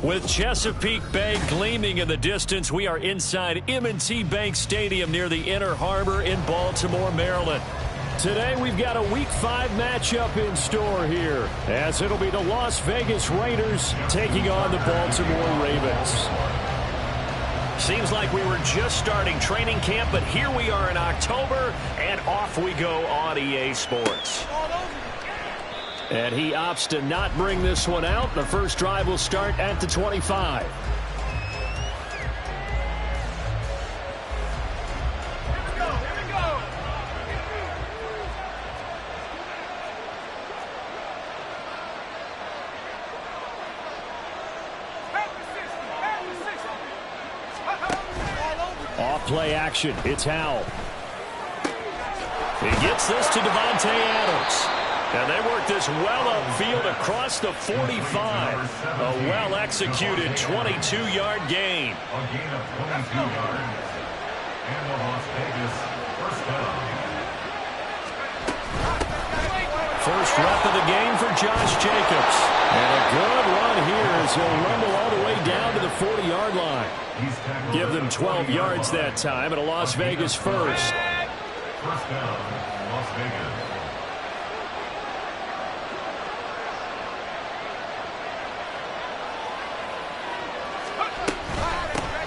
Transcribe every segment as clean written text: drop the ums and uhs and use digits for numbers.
With Chesapeake Bay gleaming in the distance, we are inside M&T Bank Stadium near the Inner Harbor in Baltimore, Maryland. Today, we've got a Week 5 matchup in store here, as it'll be the Las Vegas Raiders taking on the Baltimore Ravens. Seems like we were just starting training camp, but here we are in October, and off we go on EA Sports. And he opts to not bring this one out. The first drive will start at the 25. Off play action. It's Howell. He gets this to Devontae Adams. And they work this well upfield across the 45. A well-executed 22-yard gain. A gain of 22 yards. And the Las Vegas first down. First rep of the game for Josh Jacobs. And a good run here as he'll rumble all the way down to the 40-yard line. Give them 12 yards that time and a Las Vegas first. First down, Las Vegas.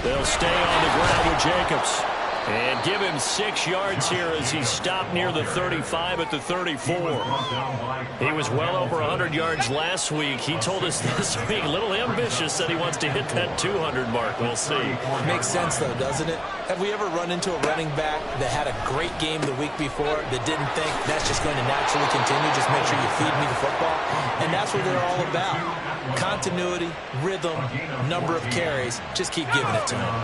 They'll stay on the ground with Jacobs. And give him 6 yards here as he stopped near the 35 at the 34. He was well over 100 yards last week. He told us this week, a little ambitious, that he wants to hit that 200 mark. We'll see. Makes sense, though, doesn't it? Have we ever run into a running back that had a great game the week before that didn't think that's just going to naturally continue? Just make sure you feed me the football. And that's what they're all about. Continuity, rhythm, number of carries. Just keep giving it to him.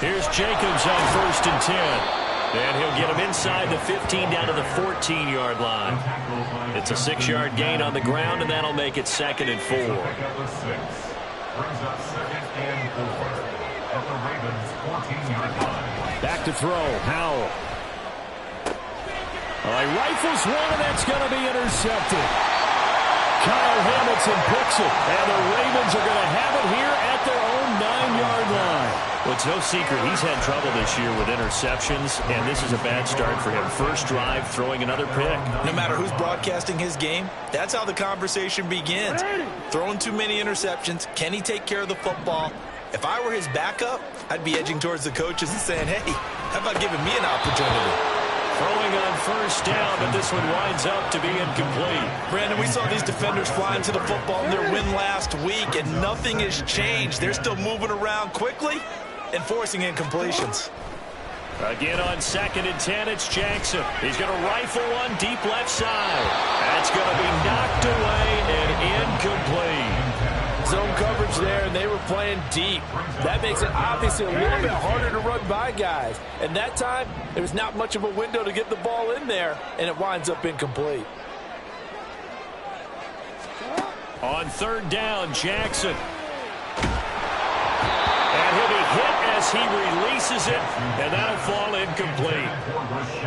Here's Jacobs on 1st and 10. And he'll get him inside the 15 down to the 14-yard line. It's a 6-yard gain on the ground, and that'll make it 2nd and 4. Brings up 2nd and 4 at the Ravens' 14-yard line. Back to throw, Howell. He rifles one, and that's going to be intercepted. Kyle Hamilton picks it, and the Ravens are going to have it here at their own 9-yard line. Well, it's no secret he's had trouble this year with interceptions, and this is a bad start for him. First drive, throwing another pick. No matter who's broadcasting his game, that's how the conversation begins. Throwing too many interceptions, can he take care of the football? If I were his backup, I'd be edging towards the coaches and saying, hey, how about giving me an opportunity? Throwing on first down, but this one winds up to be incomplete. Brandon, we saw these defenders flying to the football in their win last week, and nothing has changed. They're still moving around quickly and forcing incompletions. Again on 2nd and 10, it's Jackson. He's going to rifle one deep left side. That's going to be knocked away and incomplete. Zone coverage there, and they were playing deep. That makes it obviously a little bit harder to run by guys. And that time, there was not much of a window to get the ball in there, and it winds up incomplete. On 3rd down, Jackson. And he'll be hit as he releases it, and that'll fall incomplete.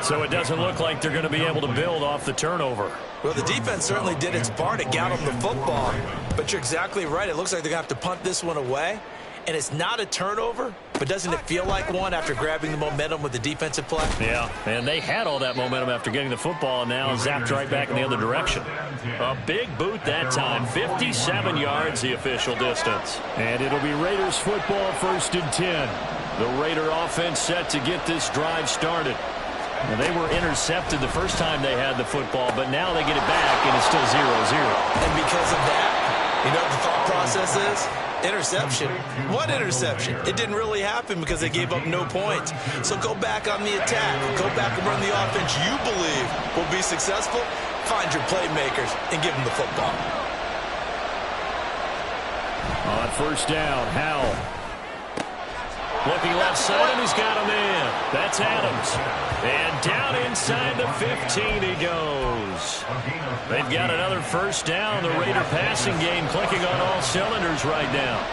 So it doesn't look like they're going to be able to build off the turnover. Well, the defense certainly did its part to get them the football. But you're exactly right. It looks like they're going to have to punt this one away. And it's not a turnover, but doesn't it feel like one after grabbing the momentum with the defensive play? Yeah, and they had all that momentum after getting the football, and now zapped right back in the other direction. A big boot that time, 57 yards the official distance. And it'll be Raiders football, 1st and 10. The Raider offense set to get this drive started. Now, they were intercepted the first time they had the football, but now they get it back, and it's still 0-0. And because of that, you know what the thought process is? Interception. What interception? It didn't really happen because they gave up no points. So go back on the attack. Go back and run the offense you believe will be successful. Find your playmakers and give them the football. On 1st down, Howell. Looking left side, and he's got him in. That's Adams. And down inside the 15 he goes. They've got another 1st down. The Raider passing game clicking on all cylinders right now.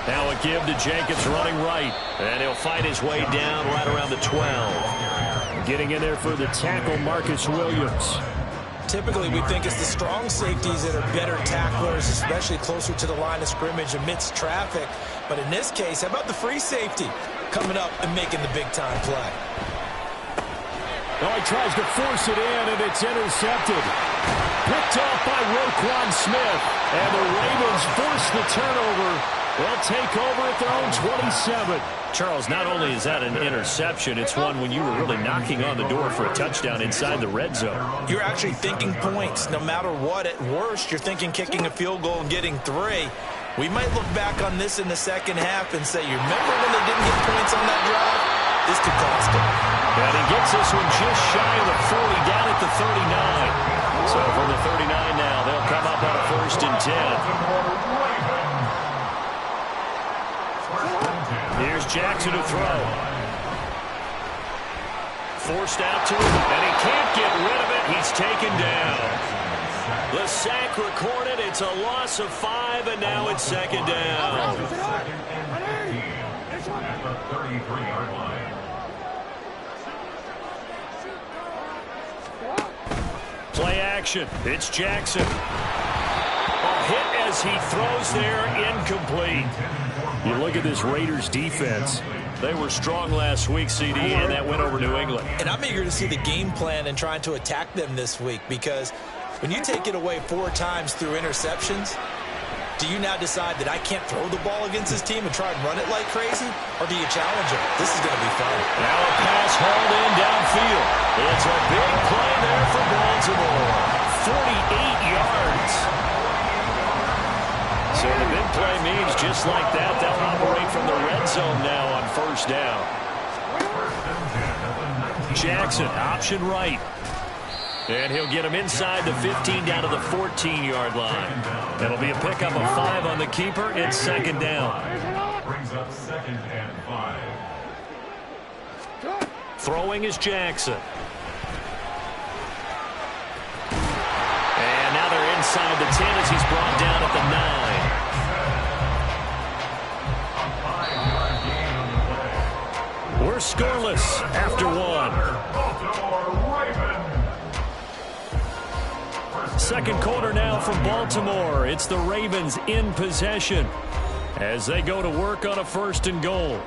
Now a give to Jacobs running right. And he'll fight his way down right around the 12. Getting in there for the tackle, Marcus Williams. Typically, we think it's the strong safeties that are better tacklers, especially closer to the line of scrimmage amidst traffic. But in this case, how about the free safety coming up and making the big-time play? Oh, he tries to force it in, and it's intercepted. Picked off by Roquan Smith. And the Ravens force the turnover. They'll take over at their own 27. Charles, not only is that an interception, it's one when you were really knocking on the door for a touchdown inside the red zone. You're actually thinking points. No matter what, at worst, you're thinking kicking a field goal and getting 3. We might look back on this in the second half and say, you remember when they didn't get points on that drive? This could cost them. And he gets this one just shy of the 40, down at the 39. So from the 39 now, they'll come up on a 1st and 10. Here's Jackson to throw. Forced out to him, and he can't get rid of it. He's taken down. The sack recorded. It's a loss of 5, and now it's 2nd down. Play action. It's Jackson. A hit as he throws there, incomplete. You look at this Raiders defense. They were strong last week, CD, and that went over New England. And I'm eager to see the game plan and trying to attack them this week, because when you take it away 4 times through interceptions, do you now decide that I can't throw the ball against this team and try and run it like crazy? Or do you challenge them? This is going to be fun. Now a pass hauled in downfield. It's a big play there for Baltimore. 48 yards. So the big play means just like that, they'll operate from the red zone now on 1st down. Jackson, option right. And he'll get him inside the 15 down to the 14-yard line. That'll be a pickup of 5 on the keeper. It's 2nd down. Brings up 2nd and 5. Throwing is Jackson. And now they're inside the 10 as he's brought down at the 9. We're scoreless after 1. Second quarter now from Baltimore. It's the Ravens in possession as they go to work on a 1st and goal.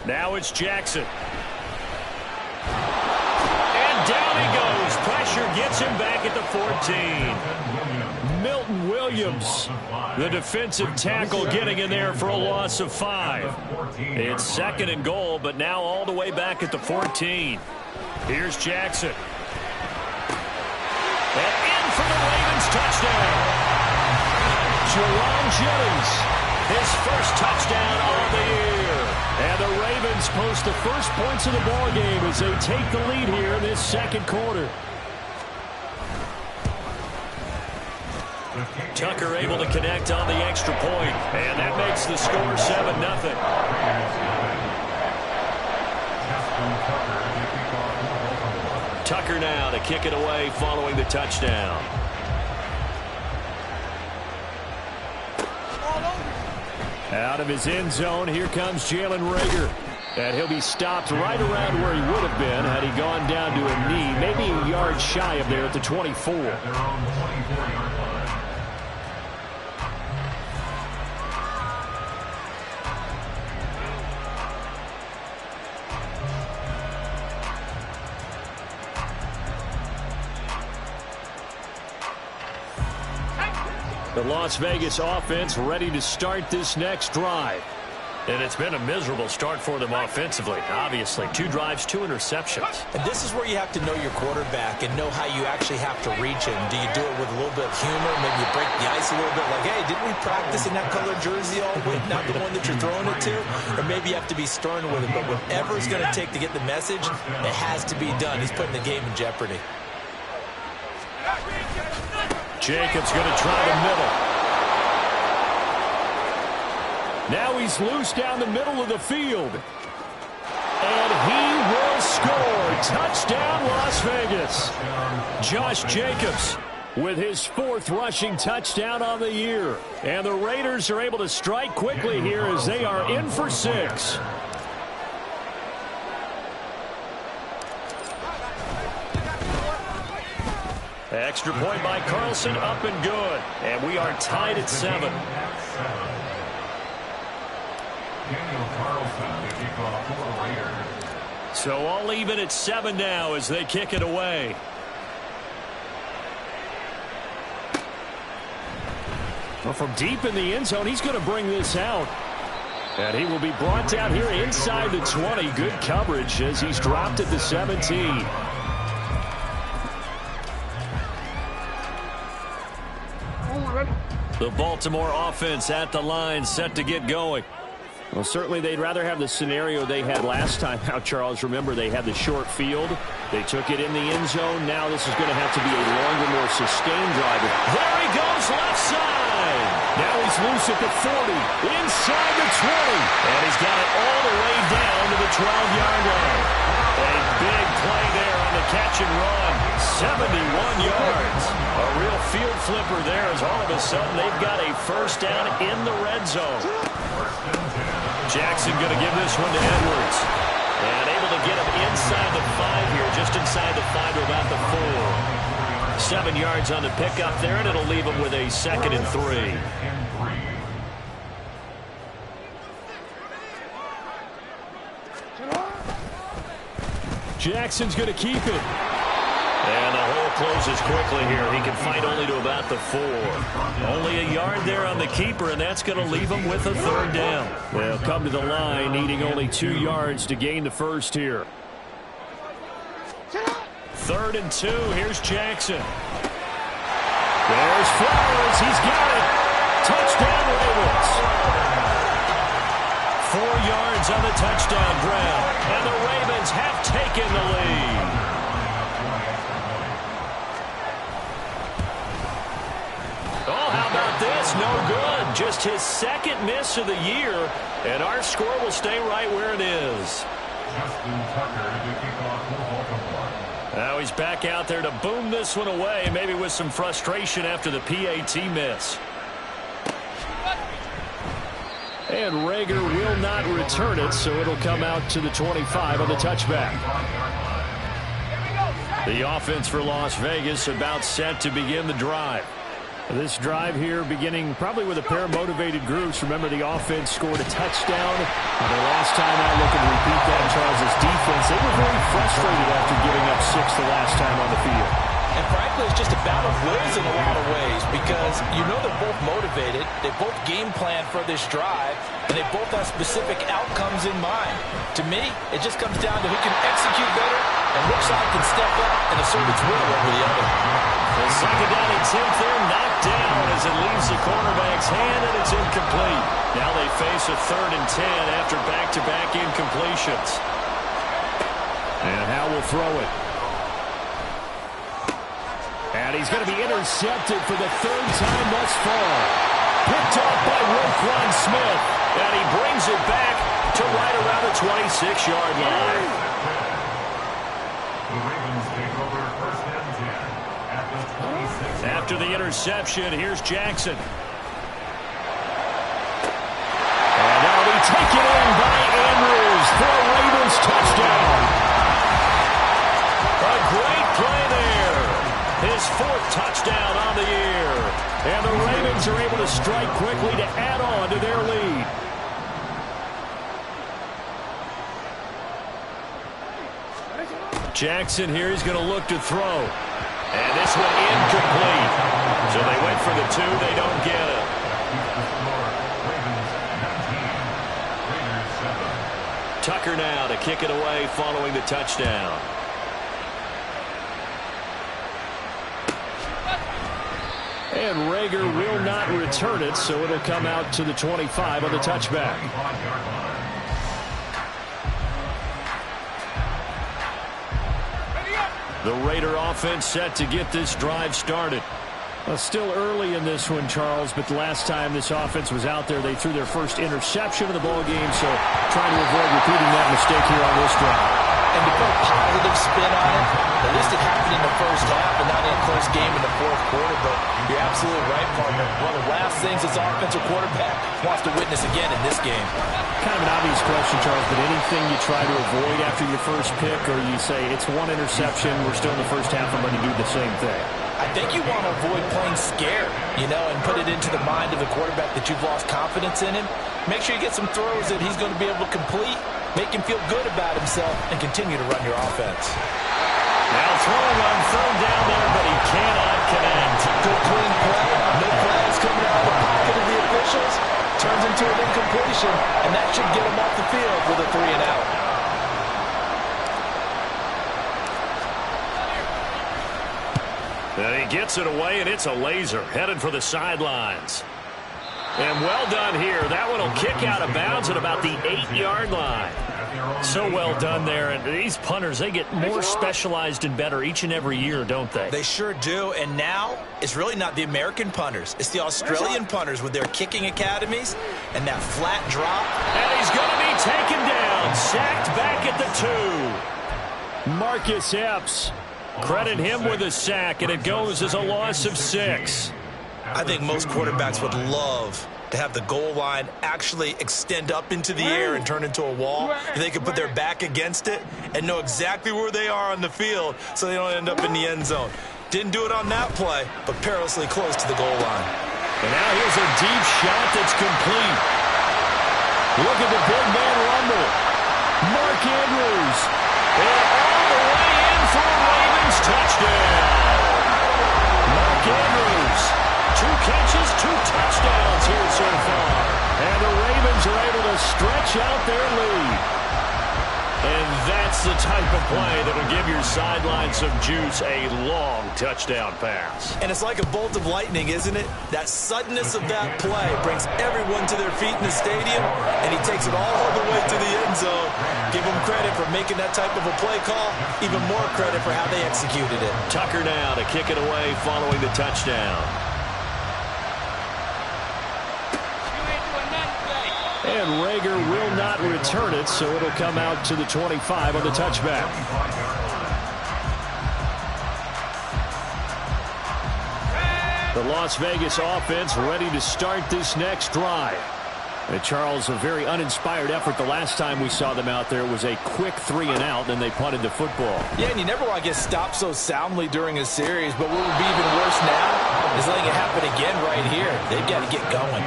Now it's Jackson. And down he goes. Pressure gets him back at the 14. Milton Williams, the defensive tackle, getting in there for a loss of 5. It's 2nd and goal, but now all the way back at the 14. Here's Jackson. And in for the Ravens touchdown. Jerron Jennings, his first touchdown of the year. And the Ravens post the first points of the ball game as they take the lead here in this 2nd quarter. Tucker able to connect on the extra point, and that makes the score 7-0. Tucker now to kick it away following the touchdown. Out of his end zone, here comes Jalen Reagor. And he'll be stopped right around where he would have been had he gone down to a knee, maybe a yard shy of there at the 24. The Las Vegas offense ready to start this next drive. And it's been a miserable start for them offensively. Obviously, 2 drives, 2 interceptions. And this is where you have to know your quarterback and know how you actually have to reach him. Do you do it with a little bit of humor? Maybe you break the ice a little bit like, hey, didn't we practice in that colored jersey all week, not the one that you're throwing it to? Or maybe you have to be stern with him. But whatever it's going to take to get the message, it has to be done. He's putting the game in jeopardy. Jacobs going to try the middle. Now he's loose down the middle of the field. And he will will score. Touchdown, Las Vegas. Josh Jacobs with his 4th rushing touchdown on the year. And the Raiders are able to strike quickly here as they are in for 6. Extra point by Carlson, up and good. And we are tied at 7. Daniel Carlson to kick off for the Raiders. So all even at 7 now as they kick it away. Well, from deep in the end zone, he's going to bring this out. And he will be brought down here inside the 20. Good coverage as he's dropped at the 17. The Baltimore offense at the line, set to get going. Well, certainly they'd rather have the scenario they had last time out, Charles. Remember, they had the short field. They took it in the end zone. Now this is going to have to be a longer, more sustained drive. There he goes, left side. Now he's loose at the 40, inside the 20. And he's got it all the way down to the 12-yard line. A big play there on the catch and run. 71 yards. A real field flipper there as all of a sudden they've got a first down in the red zone. Jackson going to give this one to Edwards. And able to get him inside the 5 here, just inside the 5 to about the 4. 7 yards on the pickup there, and it'll leave him with a 2nd and 3. Jackson's going to keep it. And the hole closes quickly here. He can fight only to about the 4. Only a yard there on the keeper, and that's going to leave him with a 3rd down. They'll come to the line, needing only 2 yards to gain the first here. 3rd and 2. Here's Jackson. There's Flowers. He's got it. Touchdown, Ravens. 4 yards on the touchdown grab, and the Ravens have taken the lead. Oh, how about this? No good. Just his 2nd miss of the year, and our score will stay right where it is. Now he's back out there to boom this one away, maybe with some frustration after the PAT miss. And Rager will not return it, so it'll come out to the 25 on the touchback. The offense for Las Vegas about set to begin the drive. This drive here beginning probably with a pair of motivated groups. Remember, the offense scored a touchdown. And the last time out, looking to repeat that, Charles' defense, they were very frustrated after giving up 6 the last time on the field. And frankly, it's just a battle of wills in a lot of ways because you know they're both motivated. They both game plan for this drive, and they both have specific outcomes in mind. To me, it just comes down to who can execute better and which side can step up and assert its will over the other. The 2nd down and 10th there, knocked down as it leaves the cornerback's hand, and it's incomplete. Now they face a 3rd and 10 after back-to-back incompletions. And Howe will throw it. And he's going to be intercepted for the 3rd time thus far. Picked off by Roquan Smith. And he brings it back to right around the 26-yard line. The Ravens take over 1st and 10 at the 26. After the interception, here's Jackson. And that'll be taken in by Andrews for a Ravens touchdown. A great play there. His 4th touchdown on the year. And the Ravens are able to strike quickly to add on to their lead. Jackson here is going to look to throw. And this one incomplete. So they went for the 2. They don't get it. Tucker now to kick it away following the touchdown. And Rager will not return it, so it'll come out to the 25 on the touchback. The Raider offense set to get this drive started. Well, still early in this one, Charles, but the last time this offense was out there, they threw their first interception of the ball game, so trying to avoid repeating that mistake here on this drive. And to put a positive spin on it, at least it happened in the first half and not in a close game in the fourth quarter. But you're absolutely right, partner. One of the last things this offensive quarterback wants to witness again in this game. Kind of an obvious question, Charles, but anything you try to avoid after your first pick, or you say it's one interception, we're still in the first half, I'm going to do the same thing? I think you want to avoid playing scared, and put it into the mind of the quarterback that you've lost confidence in him. Make sure you get some throws that he's going to be able to complete, make him feel good about himself, and continue to run your offense. Now throwing on third down there, but he cannot connect. Good clean play. No flags coming out of the pocket of the officials. Turns into an incompletion, and that should get him off the field with a 3-and-out. And he gets it away, and it's a laser headed for the sidelines. And well done here. That one will kick out of bounds at about the 8-yard line. So well done there. And these punters, they get more specialized and better each and every year, don't they? They sure do. And now it's really not the American punters. It's the Australian punters with their kicking academies and that flat drop. And he's going to be taken down. Sacked back at the 2. Marcus Epps. Credit him with a sack, and it goes as a loss of 6. I think most quarterbacks would love to have the goal line actually extend up into the air and turn into a wall, and they can put their back against it and know exactly where they are on the field so they don't end up in the end zone. Didn't do it on that play, but perilously close to the goal line. And now here's a deep shot that's complete. Look at the big man rumble. Mark Andrews. And all the way in for a Ravens touchdown. Mark Andrews. 2 catches, 2 touchdowns here so far. And the Ravens are able to stretch out their lead. And that's the type of play that will give your sideline some juice, a long touchdown pass. And it's like a bolt of lightning, isn't it? That suddenness of that play brings everyone to their feet in the stadium, and he takes it all the way to the end zone. Give him credit for making that type of a play call, even more credit for how they executed it. Tucker now to kick it away following the touchdown. And Rager will not return it, so it'll come out to the 25 on the touchback. The Las Vegas offense ready to start this next drive. And Charles, a very uninspired effort the last time we saw them out there. It was a quick 3-and-out, and they punted the football. Yeah, and you never want to get stopped so soundly during a series, but what would be even worse now is letting it happen again right here. They've got to get going.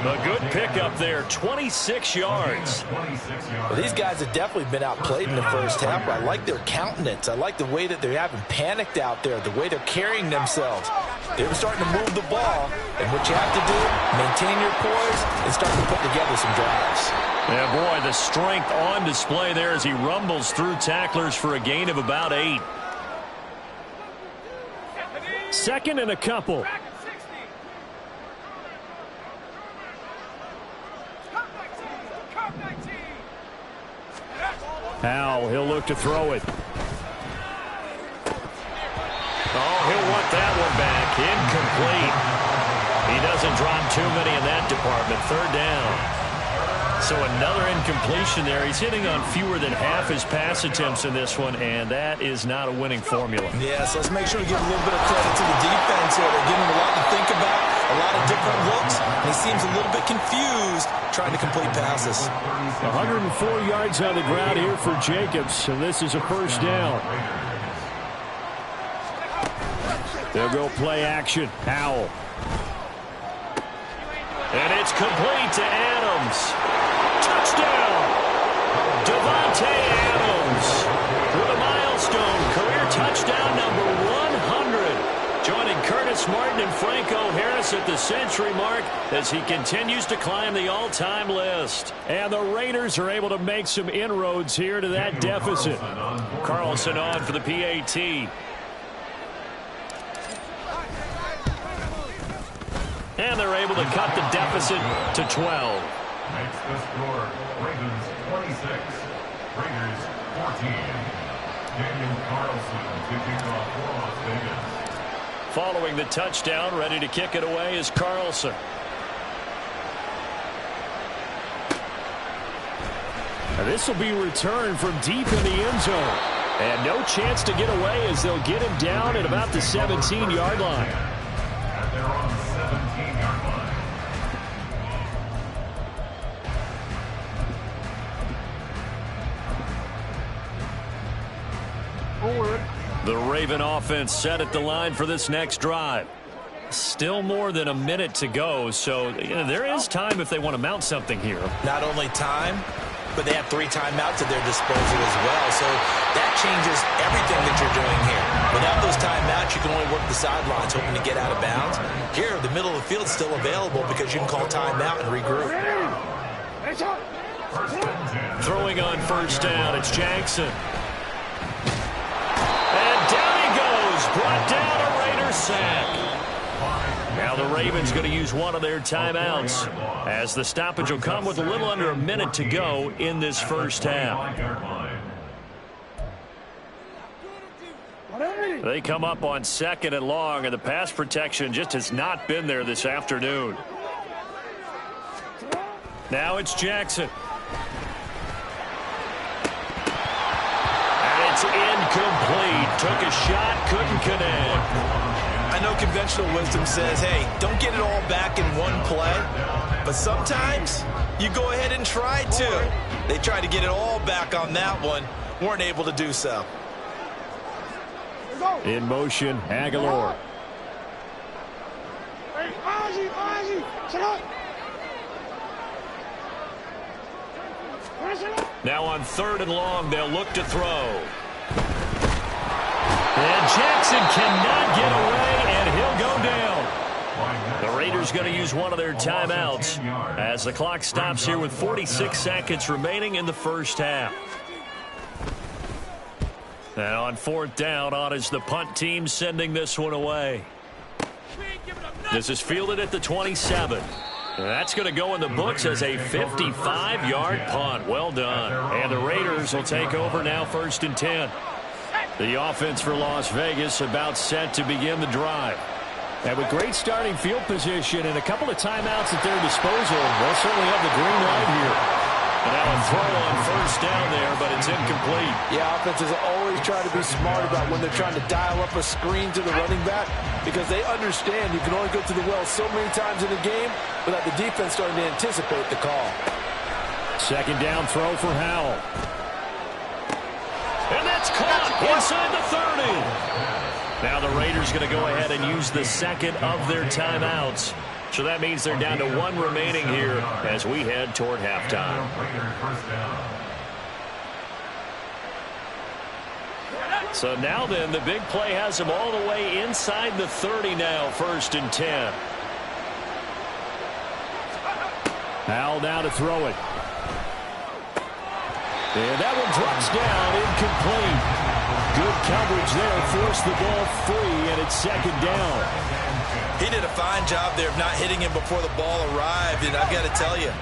A good pickup there, 26 yards. Well, these guys have definitely been outplayed in the first half, but I like their countenance. I like the way that they haven't panicked out there, the way they're carrying themselves. They're starting to move the ball, and what you have to do, maintain your poise and start to put together some drives. Yeah, boy, the strength on display there as he rumbles through tacklers for a gain of about 8. 2nd and a couple. Howell, he'll look to throw it. Oh, he'll want that one back. Incomplete. He doesn't drop too many in that department. 3rd down. So another incompletion there. He's hitting on fewer than half his pass attempts in this one, and that is not a winning formula. Yeah, so let's make sure to give a little bit of credit to the defense here. They're giving him a lot to think about, a lot of different looks, and he seems a little bit confused trying to complete passes. 104 yards on the ground here for Jacobs, and this is a 1st down. They'll go play action. Howell. And it's complete to Adams. Touchdown! Devontae Adams with a milestone career touchdown number 100. Joining Curtis Martin and Franco Harris at the century mark as he continues to climb the all-time list. And the Raiders are able to make some inroads here to that deficit. Carlson on for the PAT. And they're able to cut the deficit to 12. Makes the score Ravens 26, Raiders 14. Daniel Carlson to kick off for Las Vegas. Following the touchdown, ready to kick it away is Carlson. This will be returned from deep in the end zone. And no chance to get away as they'll get him down at about the 17-yard line. At their own 17-yard line. The Raven offense set at the line for this next drive. Still more than a minute to go, so there is time if they want to mount something here. Not only time, but they have 3 timeouts at their disposal as well. So that changes everything that you're doing here. Without those timeouts, you can only work the sidelines, hoping to get out of bounds. Here, the middle of the field is still available because you can call timeout and regroup. Throwing on first down, it's Jackson. And down he goes, brought down a Raider sack. Now the Ravens going to use one of their timeouts as the stoppage will come with a little under a minute to go in this first half. They come up on 2nd and long, and the pass protection just has not been there this afternoon. Now it's Jackson. And it's incomplete. Took a shot, couldn't connect. I know conventional wisdom says, hey, don't get it all back in one play. But sometimes you go ahead and try to. They tried to get it all back on that one. Weren't able to do so. In motion, Aguilar. Now on 3rd and long, they'll look to throw. And Jackson cannot get away, and he'll go down. The Raiders going to use one of their timeouts as the clock stops here with 46 seconds remaining in the first half. And on 4th down, on is the punt team sending this one away. This is fielded at the 27. And that's going to go in the books as a 55-yard punt. Well done. And the Raiders will take over now 1st and 10. The offense for Las Vegas about set to begin the drive. And with great starting field position and a couple of timeouts at their disposal, they'll certainly have the green light here. And now a throw on first down there, but it's incomplete. Yeah, offenses always try to be smart about when they're trying to dial up a screen to the running back because they understand you can only go to the well so many times in a game without the defense starting to anticipate the call. 2nd down throw for Howell. And that's caught inside the 30. Now the Raiders going to go ahead and use the 2nd of their timeouts. So that means they're down to 1 remaining here as we head toward halftime. So now then, the big play has them all the way inside the 30 now, 1st and 10. Howell now to throw it. And that one drops down, incomplete. Good coverage there, forced the ball free, and it's 2nd down. He did a fine job there of not hitting him before the ball arrived, and I've got to tell you,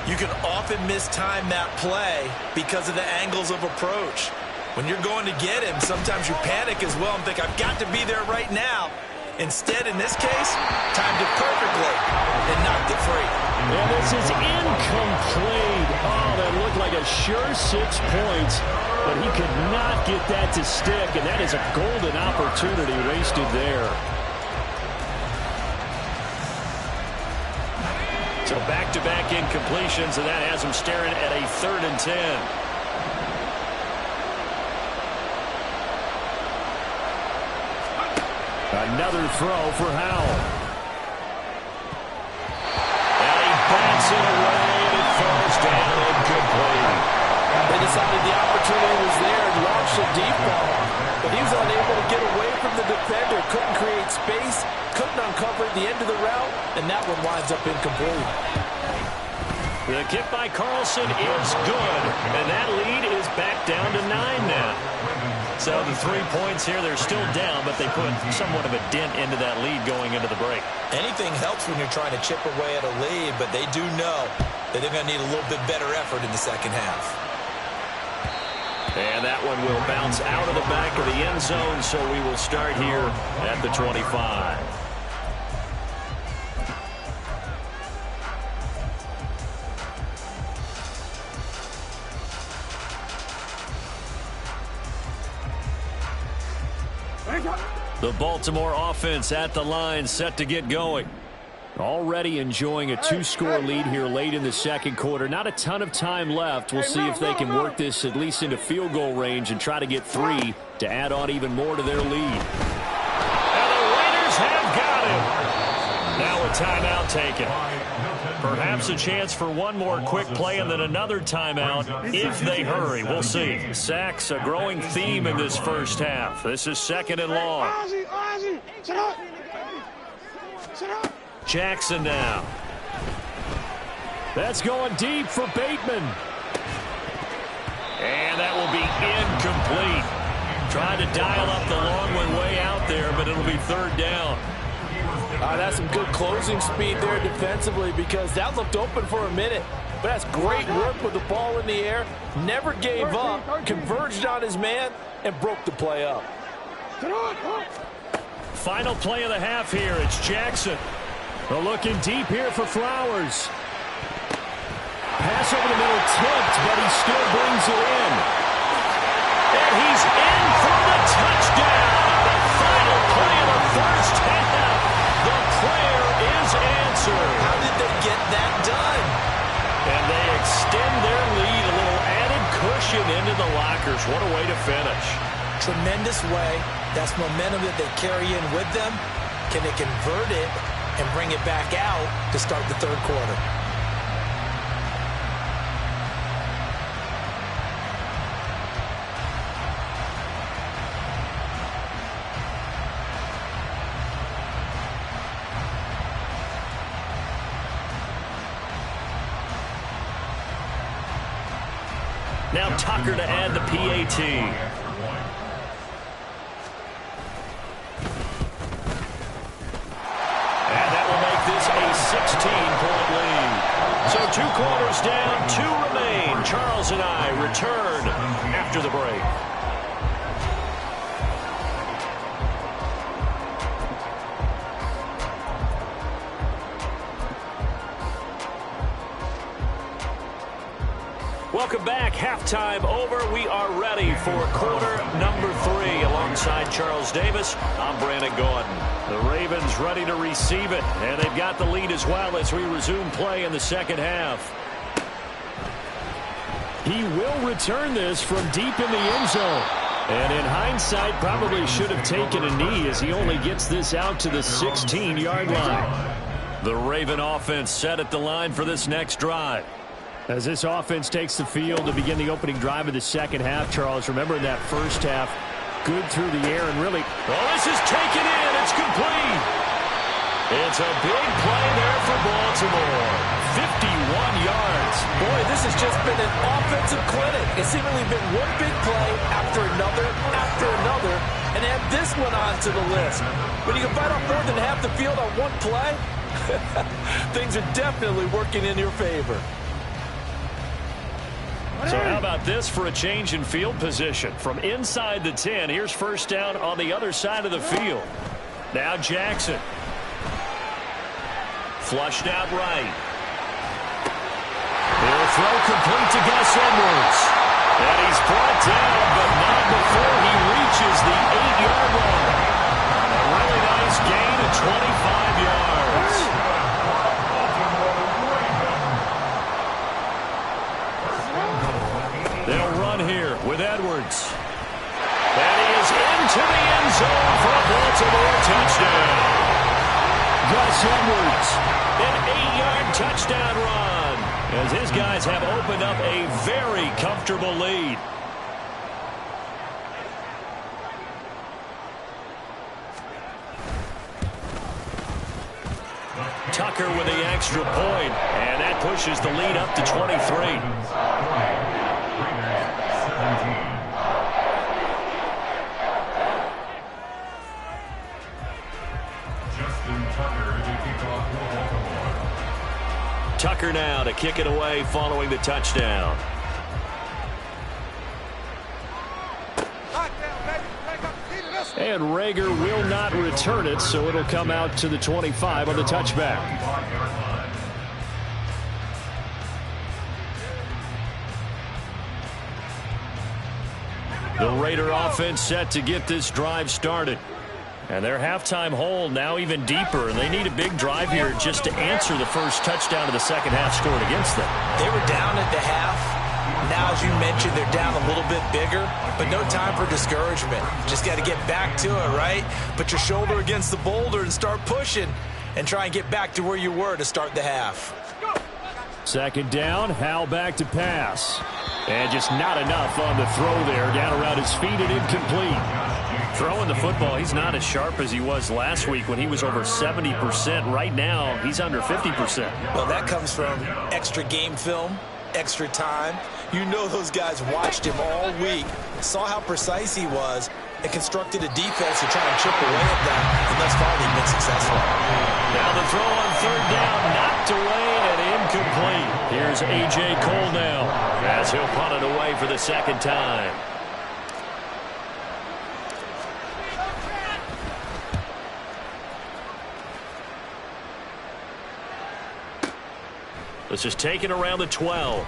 you can often mistime that play because of the angles of approach. When you're going to get him, sometimes you panic as well and think, I've got to be there right now. Instead, in this case, timed it perfectly and knocked it free. And this is incomplete. Oh, that looked like a sure 6 points, but he could not get that to stick, and that is a golden opportunity wasted there. So back-to-back incompletions, and that has him staring at a 3rd and 10. Another throw for Howell. And he bats it away, and it falls down incomplete. They decided the opportunity was there and launched a deep ball, but he was unable to get away from the defender, couldn't create space, couldn't uncover the end of the route, and that one winds up incomplete. The kick by Carlson is good, and that lead is back down to 9 now. So the 3 points here, they're still down, but they put somewhat of a dent into that lead going into the break. Anything helps when you're trying to chip away at a lead, but they do know that they're going to need a little bit better effort in the second half. And that one will bounce out of the back of the end zone, so we will start here at the 25. The Baltimore offense at the line, set to get going. Already enjoying a 2-score lead here late in the second quarter. Not a ton of time left. We'll see if they can work this at least into field goal range and try to get 3 to add on even more to their lead. And the Raiders have got him. Now a timeout taken. Perhaps a chance for one more quick play and then another timeout if they hurry. We'll see. Sacks, a growing theme in this first half. This is 2nd and long. Jackson now. That's going deep for Bateman. And that will be incomplete. Trying to dial up the long one way out there, but it'll be 3rd down. That's some good closing speed there defensively because that looked open for a minute. But that's great work with the ball in the air. Never gave up, converged on his man, and broke the play up. Final play of the half here. It's Jackson. They're looking deep here for Flowers. Pass over the middle tipped, but he still brings it in. And he's in for the touchdown. The final play of the first half. The prayer is answered. How did they get that done? And they extend their lead, a little added cushion into the lockers. What a way to finish. Tremendous way. That's momentum that they carry in with them. Can they convert it and bring it back out to start the 3rd quarter? Now Tucker to add the PAT. And that will make this a 16-point lead. So 2 quarters down, 2 remain. Charles and I return after the break. Welcome back. Halftime over. We are ready for quarter number 3. Alongside Charles Davis, I'm Brandon Gordon. The Ravens ready to receive it, and they've got the lead as well as we resume play in the second half. He will return this from deep in the end zone. And in hindsight, probably should have taken a knee as he only gets this out to the 16-yard line. The Raven offense set at the line for this next drive. As this offense takes the field to begin the opening drive of the second half, Charles, remember in that first half, good through the air and really... Oh, this is taken in. It's complete. It's a big play there for Baltimore. 51 yards. Boy, this has just been an offensive clinic. It's seemingly been one big play after another, and add this one on to the list. When you can bite off more than half the field on one play, things are definitely working in your favor. So how about this for a change in field position? From inside the 10, here's first down on the other side of the field. Now Jackson. Flushed out right. He'll throw complete to Gus Edwards. And he's brought down, but not before he reaches the 8-yard line. A really nice gain of 25 yards. They'll run here with Edwards. And he is into the end zone for a Baltimore touchdown. Gus Edwards, an 8-yard touchdown run, as his guys have opened up a very comfortable lead. Tucker with the extra point, and that pushes the lead up to 23. Tucker now to kick it away following the touchdown. And Rager will not return it, so it'll come out to the 25 on the touchback. The Raider offense set to get this drive started. And their halftime hole now even deeper, and they need a big drive here just to answer the first touchdown of the second half scored against them. They were down at the half. Now, as you mentioned, they're down a little bit bigger, but no time for discouragement. Just got to get back to it, right? Put your shoulder against the boulder and start pushing and try and get back to where you were to start the half. Second down, Howell back to pass. And just not enough on the throw there, down around his feet and incomplete. Throwing the football, he's not as sharp as he was last week when he was over 70%. Right now, he's under 50%. Well, that comes from extra game film, extra time. You know those guys watched him all week, saw how precise he was, and constructed a defense to try and chip away at that. And thus far, they've been successful. Now the throw on third down, knocked away and incomplete. Here's A.J. Cole now, as he'll punt it away for the second time. This is taken around the 12.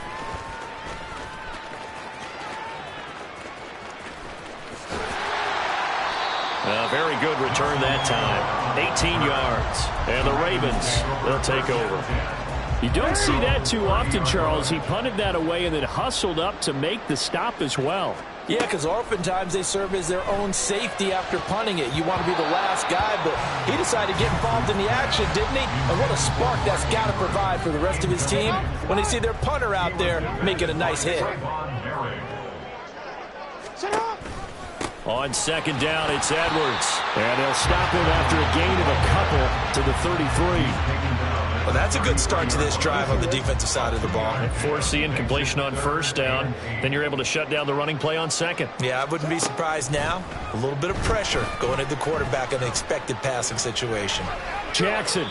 A very good return that time. 18 yards. And the Ravens, they'll take over. You don't see that too often, Charles. He punted that away and then hustled up to make the stop as well. Yeah, because oftentimes they serve as their own safety after punting it. You want to be the last guy, but he decided to get involved in the action, didn't he? And what a spark that's got to provide for the rest of his team when they see their punter out there making a nice hit. On second down, it's Edwards. And they'll stop him after a gain of a couple to the 33. Well, that's a good start to this drive on the defensive side of the ball. Force the incompletion on first down. Then you're able to shut down the running play on second. Yeah, I wouldn't be surprised now. A little bit of pressure going at the quarterback in an expected passing situation. Jackson.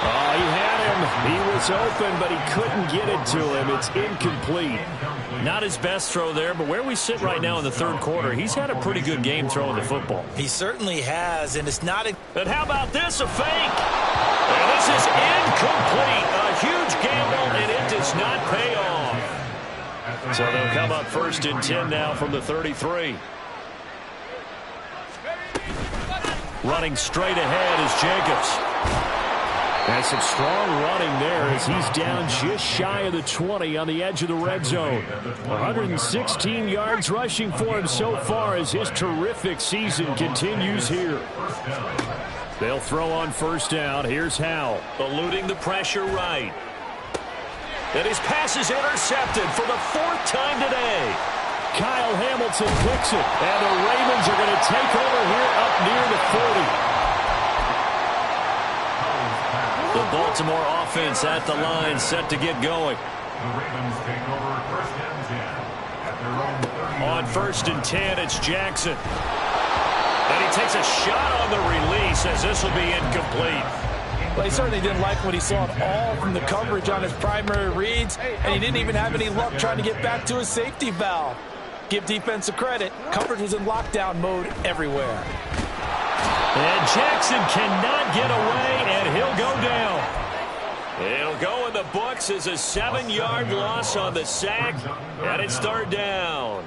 Oh, he had him. He was open, but he couldn't get it to him. It's incomplete. Not his best throw there, but where we sit right now in the third quarter, he's had a pretty good game throwing the football. He certainly has, and it's not a... But how about this? A fake. And this is incomplete. A huge gamble, and it does not pay off. So they'll come up first and 10 now from the 33. Running straight ahead is Jacobs. And some strong running there as he's down just shy of the 20 on the edge of the red zone. 116 yards rushing for him so far as his terrific season continues here. They'll throw on first down. Here's Howell, eluding the pressure right. And his pass is intercepted for the fourth time today. Kyle Hamilton picks it, and the Ravens are going to take over here up near the 40. The Baltimore offense at the line, set to get going. The Ravens take over first and 10 at their own 30. On first and 10, it's Jackson. And he takes a shot on the release as this will be incomplete. Well, he certainly didn't like what he saw at all from the coverage on his primary reads, and he didn't even have any luck trying to get back to his safety valve. Give defensive credit. Coverage was in lockdown mode everywhere. And Jackson cannot get away, and he'll go down. It'll go in the books as a 7-yard loss on the sack, and it's third down.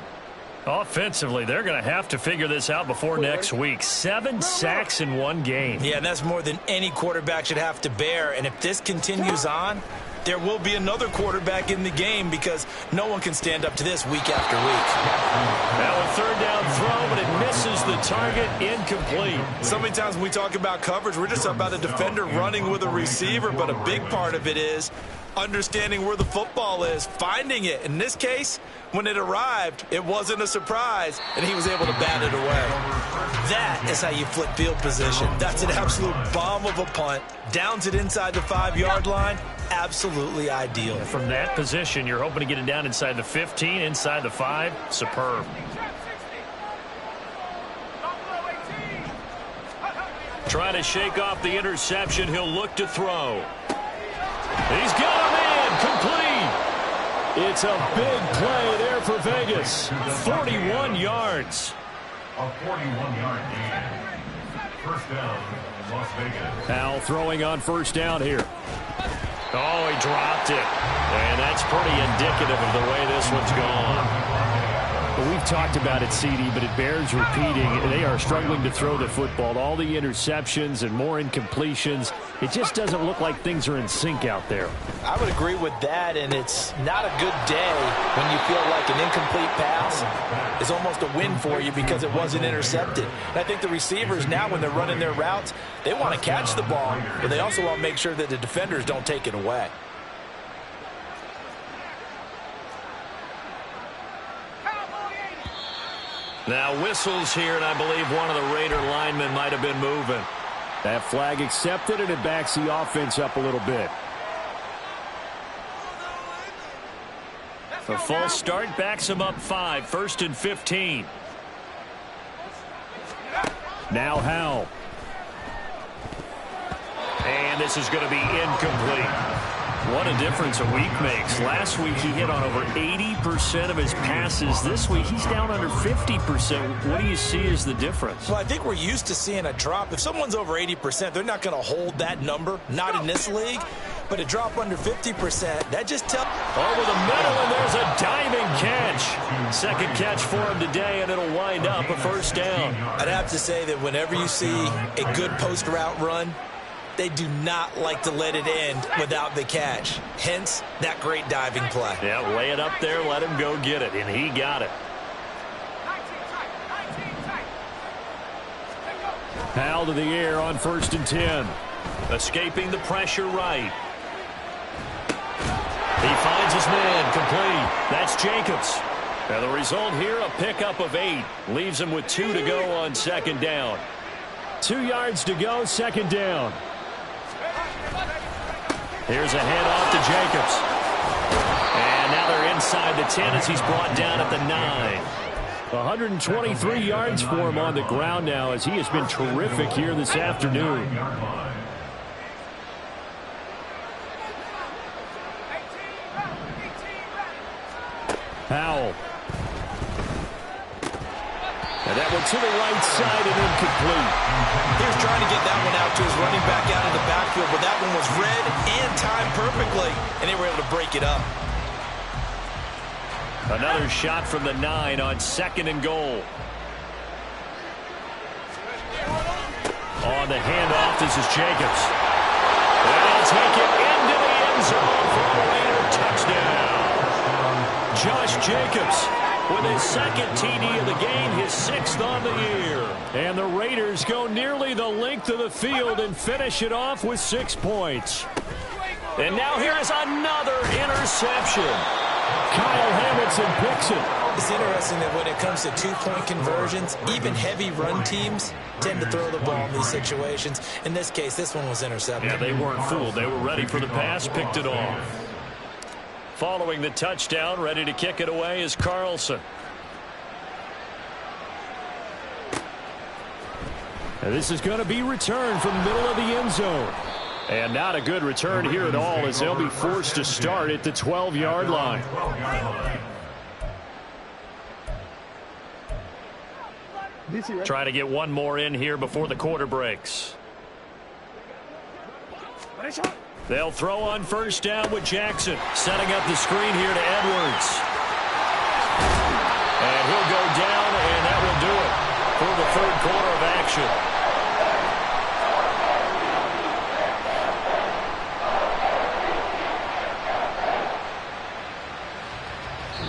Offensively, they're going to have to figure this out before next week. 7 sacks in one game. Yeah, and that's more than any quarterback should have to bear. And if this continues on, there will be another quarterback in the game because no one can stand up to this week after week. Now a third down throw, but it misses the target, incomplete. So many times when we talk about coverage, we're just about a defender running with a receiver, but a big part of it is understanding where the football is, finding it. In this case, when it arrived, it wasn't a surprise, and he was able to bat it away. That is how you flip field position. That's an absolute bomb of a punt. Downs it inside the 5-yard line. Absolutely ideal. From that position, you're hoping to get it down inside the 15, inside the 5. Superb. Trying to shake off the interception. He'll look to throw. He's got him in. Complete. It's a big play there for Vegas. 41 yards. A 41-yard gain. First down, Las Vegas. Howell throwing on first down here. Oh, he dropped it. And that's pretty indicative of the way this one's gone. We've talked about it, CD, but it bears repeating. They are struggling to throw the football. All the interceptions and more incompletions. It just doesn't look like things are in sync out there. I would agree with that, and it's not a good day when you feel like an incomplete pass is almost a win for you because it wasn't intercepted. And I think the receivers now, when they're running their routes, they want to catch the ball, but they also want to make sure that the defenders don't take it away. Now whistles here, and I believe one of the Raider linemen might have been moving. That flag accepted, and it backs the offense up a little bit. A false start backs him up 5, 1st and 15. Now Howell. And this is going to be incomplete. What a difference a week makes. Last week he hit on over 80% of his passes. This week he's down under 50%. What do you see as the difference? Well, I think we're used to seeing a drop. If someone's over 80%, they're not going to hold that number. Not in this league. But a drop under 50%, that just tells... Over the middle, and there's a diving catch. Second catch for him today, and it'll wind up a first down. I'd have to say that whenever you see a good post route run, they do not like to let it end without the catch. Hence, that great diving play. Yeah, lay it up there, let him go get it, and he got it. Howell to the air on 1st and 10. Escaping the pressure right. He finds his man, complete. That's Jacobs. And the result here, a pickup of 8. Leaves him with 2 to go on 2nd down. 2 yards to go, 2nd down. Here's a handoff to Jacobs. And now they're inside the 10 as he's brought down at the 9. 123 yards for him on the ground now as he has been terrific here this afternoon. Howell. And that one to the right side and incomplete. He was trying to get that one out to his running back out of the backfield, but that one was read and timed perfectly, and they were able to break it up. Another shot from the 9 on 2nd and goal. On the handoff, this is Jacobs. And he'll take it into the end zone for a Raider touchdown. Josh Jacobs with his 2nd TD of the game, his 6th on the year. And the Raiders go nearly the length of the field and finish it off with 6 points. And now here is another interception. Kyle Hamilton picks it. It's interesting that when it comes to 2-point conversions, even heavy run teams tend to throw the ball in these situations. In this case, this one was intercepted. Yeah, they weren't fooled. They were ready for the pass, picked it off. Following the touchdown, ready to kick it away is Carlson. And this is going to be returned from the middle of the end zone. And not a good return here at all as they'll be forced to start at the 12-yard line. Trying to get one more in here before the quarter breaks. They'll throw on 1st down with Jackson. Setting up the screen here to Edwards. And he'll go down, and that will do it for the 3rd quarter of action.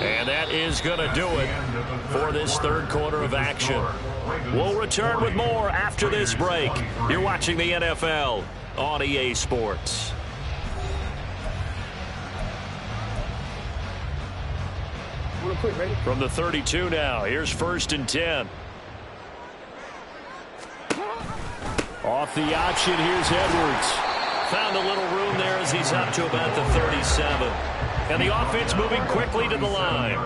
And that is going to do it for this 3rd quarter of action. We'll return with more after this break. You're watching the NFL on EA Sports. From the 32 now, here's 1st and 10. Off the option, here's Edwards. Found a little room there as he's up to about the 37. And the offense moving quickly to the line.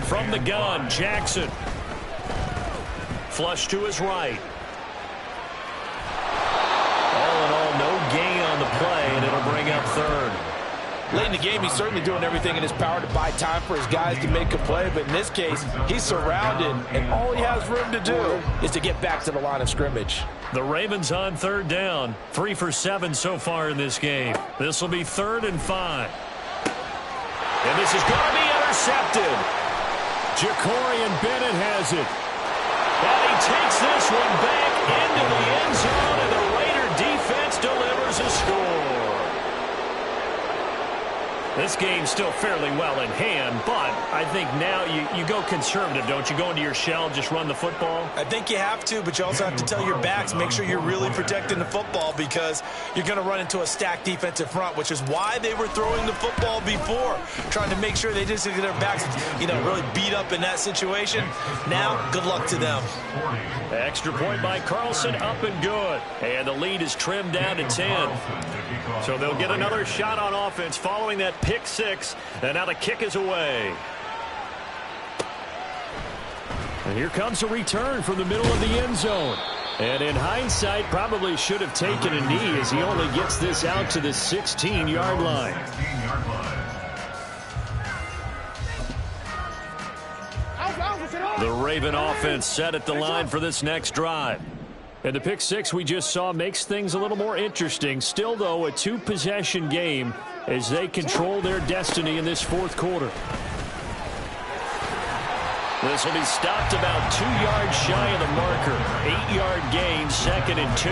From the gun, Jackson. Flush to his right. All in all, no gain on the play, and it'll bring up 3rd. Late in the game, he's certainly doing everything in his power to buy time for his guys to make a play, but in this case, he's surrounded, and all he has room to do is to get back to the line of scrimmage. The Ravens on 3rd down, 3 for 7 so far in this game. This will be 3rd and 5. And this is going to be intercepted. Jacorian Bennett has it. And he takes this one back into the end zone, and the Raider defense delivers a score. This game's still fairly well in hand, but I think now you go conservative, don't you? Go into your shell, just run the football? I think you have to, but you also have to tell your backs, make sure you're really protecting the football because you're going to run into a stacked defensive front, which is why they were throwing the football before, trying to make sure they just get their backs, really beat up in that situation. Now, good luck to them. Extra point by Carlson, up and good. And the lead is trimmed down to 10. So they'll get another shot on offense following that pick six. And now the kick is away. And here comes a return from the middle of the end zone. And in hindsight, probably should have taken a knee as he only gets this out to the 16-yard line. The Raven offense set at the line for this next drive. And the pick six we just saw makes things a little more interesting. Still, though, a two-possession game as they control their destiny in this fourth quarter. This will be stopped about 2 yards shy of the marker. 8-yard gain, 2nd and 2.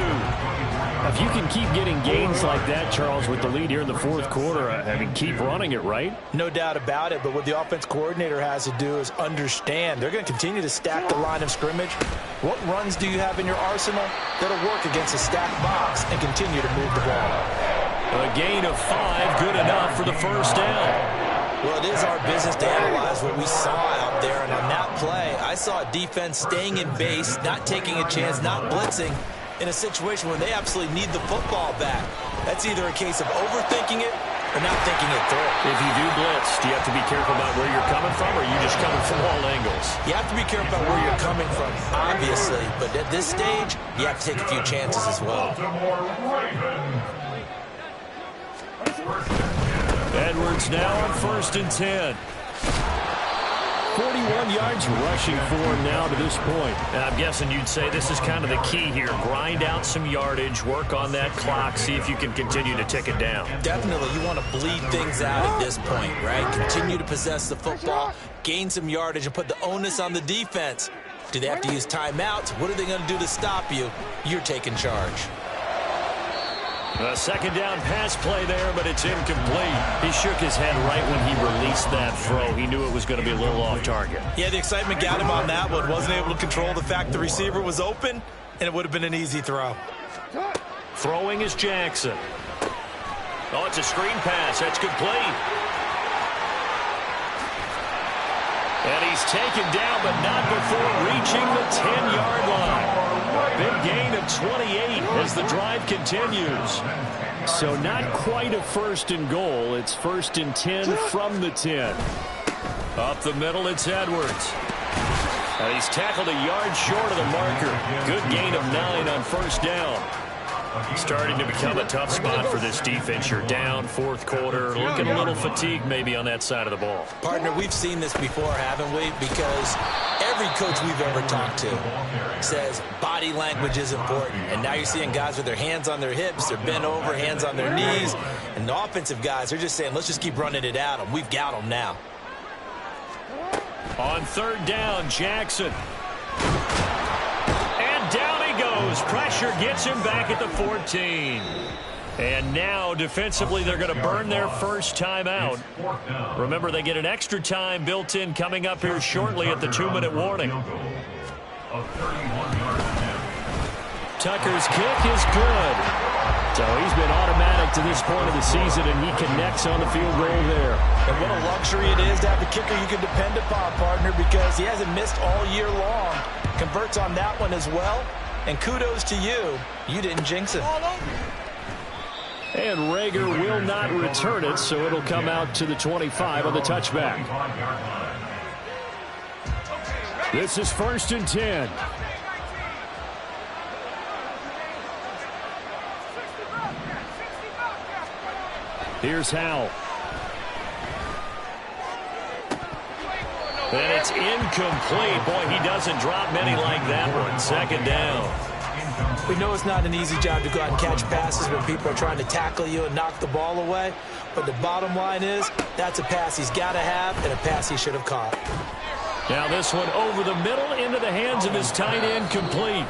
If you can keep getting gains like that, Charles, with the lead here in the fourth quarter, keep running it, right? No doubt about it, but what the offense coordinator has to do is understand. They're going to continue to stack the line of scrimmage. What runs do you have in your arsenal that'll work against a stacked box and continue to move the ball? A gain of 5, good enough for the first down. Well, it is our business to analyze what we saw out there, and on that play, I saw a defense staying in base, not taking a chance, not blitzing, in a situation where they absolutely need the football back. That's either a case of overthinking it or not thinking it through. If you do blitz, do you have to be careful about where you're coming from, or are you just coming from all angles? You have to be careful about where you're coming from, obviously, but at this stage, you have to take a few chances as well. Edwards now on 1st and 10. 41 yards rushing for him now to this point. And I'm guessing you'd say this is kind of the key here. Grind out some yardage, work on that clock, see if you can continue to tick it down. Definitely. You want to bleed things out at this point, right? Continue to possess the football, gain some yardage, and put the onus on the defense. Do they have to use timeouts? What are they going to do to stop you? You're taking charge. A second down pass play there, but it's incomplete. He shook his head right when he released that throw. He knew it was going to be a little off target. Yeah, the excitement got him on that one. Wasn't able to control the fact the receiver was open, and it would have been an easy throw. Throwing is Jackson. Oh, it's a screen pass. That's complete. And he's taken down, but not before reaching the 10-yard line. Big gain of 28 as the drive continues. So not quite a 1st and goal. It's 1st and 10 from the 10. Up the middle, it's Edwards. And he's tackled a yard short of the marker. Good gain of 9 on 1st down. Starting to become a tough spot for this defense. You're down, fourth quarter, looking a little fatigued maybe on that side of the ball. Partner, we've seen this before, haven't we? Because every coach we've ever talked to says body language is important. And now you're seeing guys with their hands on their hips, they're bent over, hands on their knees. And the offensive guys, they're just saying, let's just keep running it at them. We've got them now. On 3rd down, Jackson. And down he goes. Pressure gets him back at the 14. And now, defensively, they're going to burn their first time out. Remember, they get an extra time built in coming up here shortly at the 2-minute warning. Tucker's kick is good. So he's been automatic to this point of the season, and he connects on the field goal there. And what a luxury it is to have a kicker you can depend upon, partner, because he hasn't missed all year long. Converts on that one as well. And kudos to you. You didn't jinx it. And Rager will not return it, so it'll come out to the 25 on the touchback. This is 1st and 10. Here's Howell. And it's incomplete. Boy, he doesn't drop many like that one. 2nd down. We know it's not an easy job to go out and catch passes when people are trying to tackle you and knock the ball away. But the bottom line is, that's a pass he's got to have and a pass he should have caught. Now this one over the middle into the hands of his tight end, complete.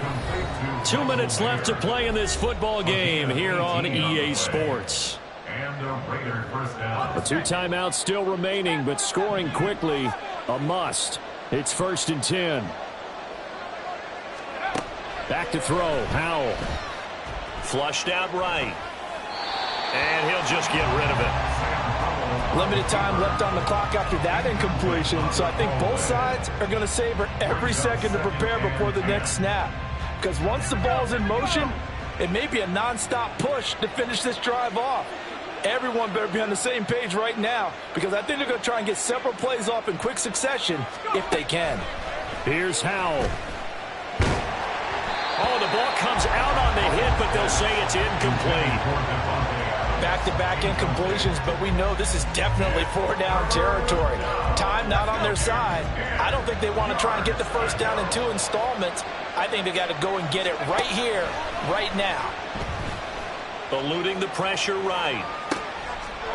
2 minutes left to play in this football game here on EA Sports. And a Raider first down. The 2 timeouts still remaining, but scoring quickly, a must. It's 1st and 10. Back to throw, Howell. Flushed out right. And he'll just get rid of it. Limited time left on the clock after that incompletion, so I think both sides are going to savor every second to prepare before the next snap. Because once the ball's in motion, it may be a non-stop push to finish this drive off. Everyone better be on the same page right now, because I think they're going to try and get several plays off in quick succession if they can. Here's Howell. Oh, the ball comes out on the hit, but they'll say it's incomplete. Back-to-back incompletions, but we know this is definitely 4-down territory. Time not on their side. I don't think they want to try and get the first down in 2 installments. I think they got to go and get it right here, right now. Eluding the pressure right.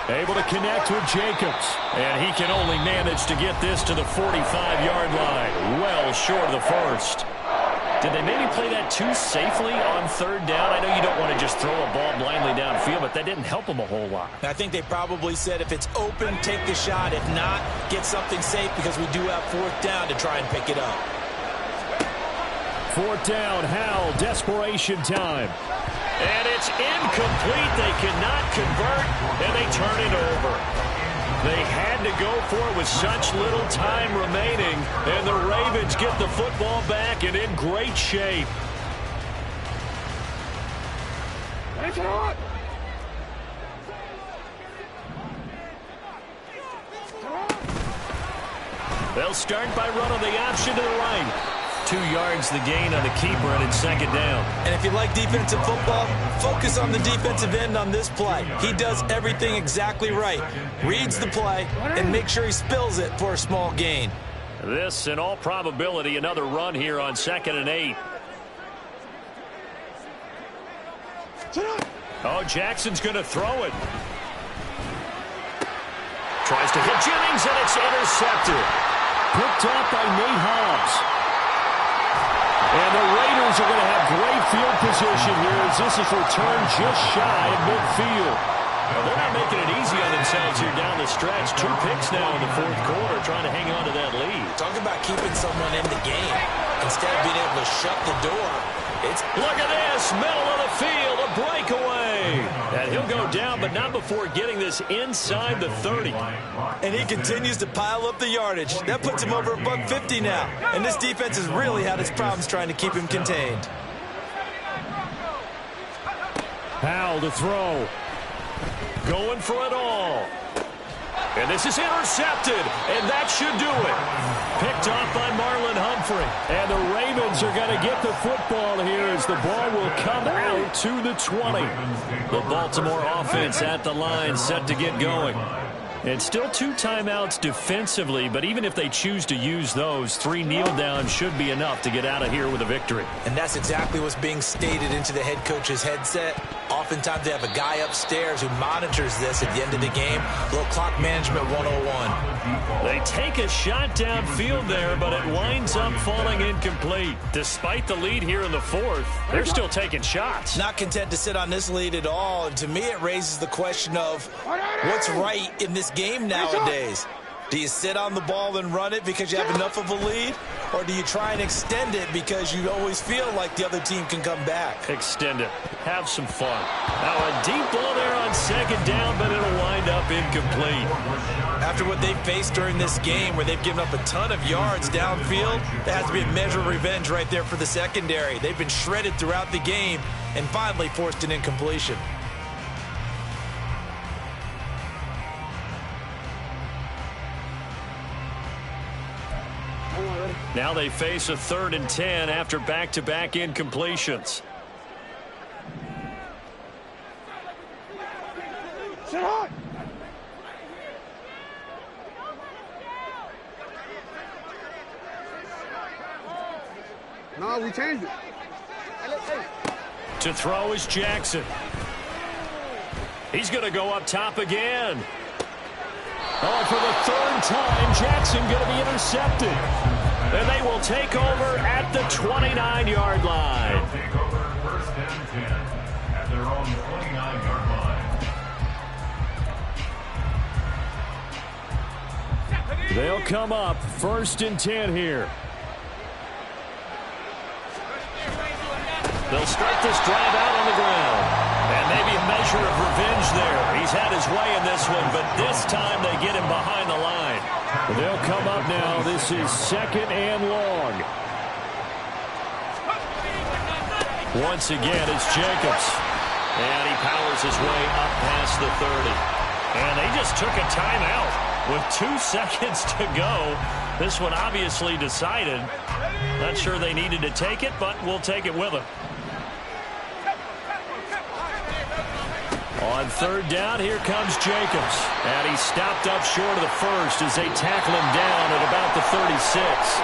Able to connect with Jacobs. And he can only manage to get this to the 45-yard line. Well short of the first. Did they maybe play that too safely on 3rd down? I know you don't want to just throw a ball blindly downfield, but that didn't help them a whole lot. I think they probably said if it's open, take the shot. If not, get something safe because we do have 4th down to try and pick it up. 4th down, Howell, desperation time. And it's incomplete. They cannot convert, and they turn it over. They had to go for it with such little time remaining, and the Ravens get the football back and in great shape. They'll start by running the option to the right. 2 yards the gain on the keeper, and it's 2nd down. And if you like defensive football, focus on the defensive end on this play. He does everything exactly right. Reads the play and make sure he spills it for a small gain. This, in all probability, another run here on 2nd and 8. Oh, Jackson's going to throw it. Tries to hit Jennings, and it's intercepted. Picked off by Nate Hobbs. And the Raiders are going to have great field position here as this is returned just shy of midfield. Well, they're not making it easy on themselves here down the stretch. 2 picks now in the 4th quarter trying to hang on to that lead. Talk about keeping someone in the game instead of being able to shut the door. Look at this, middle of the field, a breakaway. And he'll go down, but not before getting this inside the 30. And he continues to pile up the yardage. That puts him over $150 now. And this defense has really had its problems trying to keep him contained. Howell to throw. Going for it all. And this is intercepted, and that should do it. Picked off by Marlon Humphrey. And the Ravens are going to get the football here as the ball will come out to the 20. The Baltimore offense at the line set to get going. And still 2 timeouts defensively, but even if they choose to use those, 3 kneel downs should be enough to get out of here with a victory. And that's exactly what's being stated into the head coach's headset. Oftentimes they have a guy upstairs who monitors this at the end of the game. A little clock management 101. They take a shot downfield there, but it winds up falling incomplete. Despite the lead here in the 4th, they're still taking shots. Not content to sit on this lead at all. And to me, it raises the question of what's right in this game nowadays. Do you sit on the ball and run it because you have enough of a lead? Or do you try and extend it because you always feel like the other team can come back? Extend it. Have some fun. Now a deep ball there on 2nd down, but it'll wind up incomplete. After what they've faced during this game where they've given up a ton of yards downfield, that has to be a measure of revenge right there for the secondary. They've been shredded throughout the game and finally forced an incompletion. Now they face a 3rd and 10 after back-to-back incompletions. No, we changed it. To throw is Jackson. He's going to go up top again. Oh, for the third time, Jackson going to be intercepted. And they will take over at the 29-yard line. They'll take over first and 10 at their own 29-yard line. They'll come up first and 10 here. They'll start this drive out on the ground. And maybe a measure of revenge there. He's had his way in this one, but this time they get him behind the line. They'll come up now. This is second and long. Once again, it's Jacobs. And he powers his way up past the 30. And they just took a timeout with 2 seconds to go. This one obviously decided. Not sure they needed to take it, but we'll take it with them. On third down, here comes Jacobs. And he's stopped up short of the first as they tackle him down at about the 36.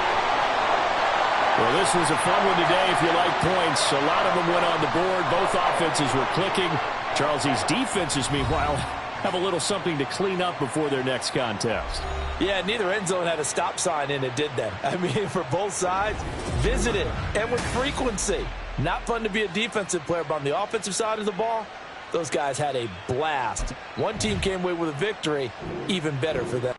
Well, this was a fun one today if you like points. A lot of them went on the board. Both offenses were clicking. Charles, these defenses, meanwhile, have a little something to clean up before their next contest. Yeah, neither end zone had a stop sign in it, did they? I mean, for both sides, visit it, and with frequency. Not fun to be a defensive player, but on the offensive side of the ball, those guys had a blast. One team came away with a victory, even better for them.